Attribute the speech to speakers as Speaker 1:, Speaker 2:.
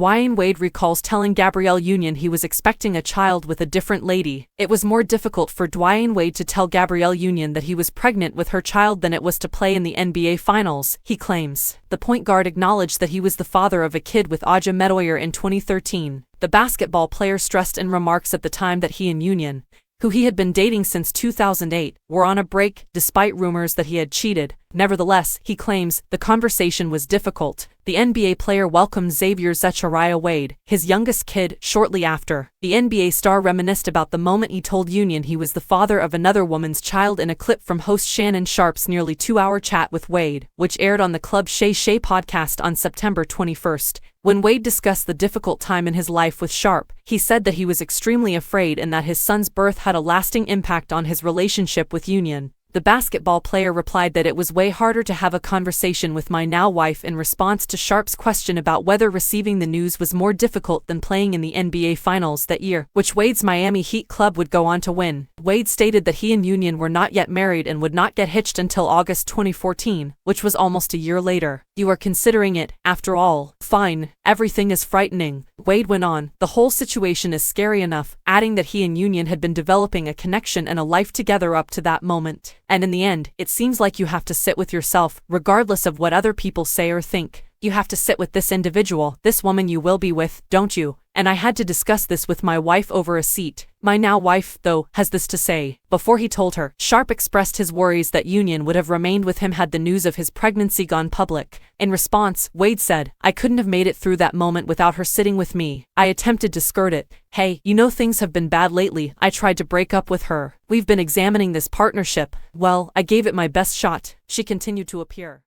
Speaker 1: Dwyane Wade recalls telling Gabrielle Union he was expecting a child with a different lady. It was more difficult for Dwyane Wade to tell Gabrielle Union that he was pregnant with her child than it was to play in the NBA Finals, he claims. The point guard acknowledged that he was the father of a kid with Aja Medoyer in 2013. The basketball player stressed in remarks at the time that he and Union, who he had been dating since 2008, were on a break, despite rumors that he had cheated. Nevertheless, he claims, the conversation was difficult. The NBA player welcomed Xavier Zechariah Wade, his youngest kid, shortly after. The NBA star reminisced about the moment he told Union he was the father of another woman's child in a clip from host Shannon Sharpe's nearly 2-hour chat with Wade, which aired on the Club Shay Shay podcast on September 21st. When Wade discussed the difficult time in his life with Sharpe, he said that he was extremely afraid and that his son's birth had a lasting impact on his relationship with Union. The basketball player replied that it was way harder to have a conversation with my now wife in response to Sharpe's question about whether receiving the news was more difficult than playing in the NBA Finals that year, which Wade's Miami Heat club would go on to win. Wade stated that he and Union were not yet married and would not get hitched until August 2014, which was almost a year later. You are considering it, after all. Fine, everything is frightening, Wade went on. The whole situation is scary enough, adding that he and Union had been developing a connection and a life together up to that moment. And in the end, it seems like you have to sit with yourself, regardless of what other people say or think. You have to sit with this individual, this woman you will be with, don't you? And I had to discuss this with my wife over a seat. My now wife, though, has this to say. Before he told her, Sharpe expressed his worries that Union would have remained with him had the news of his pregnancy gone public. In response, Wade said, I couldn't have made it through that moment without her sitting with me. I attempted to skirt it. Hey, you know things have been bad lately. I tried to break up with her. We've been examining this partnership. Well, I gave it my best shot. She continued to appear.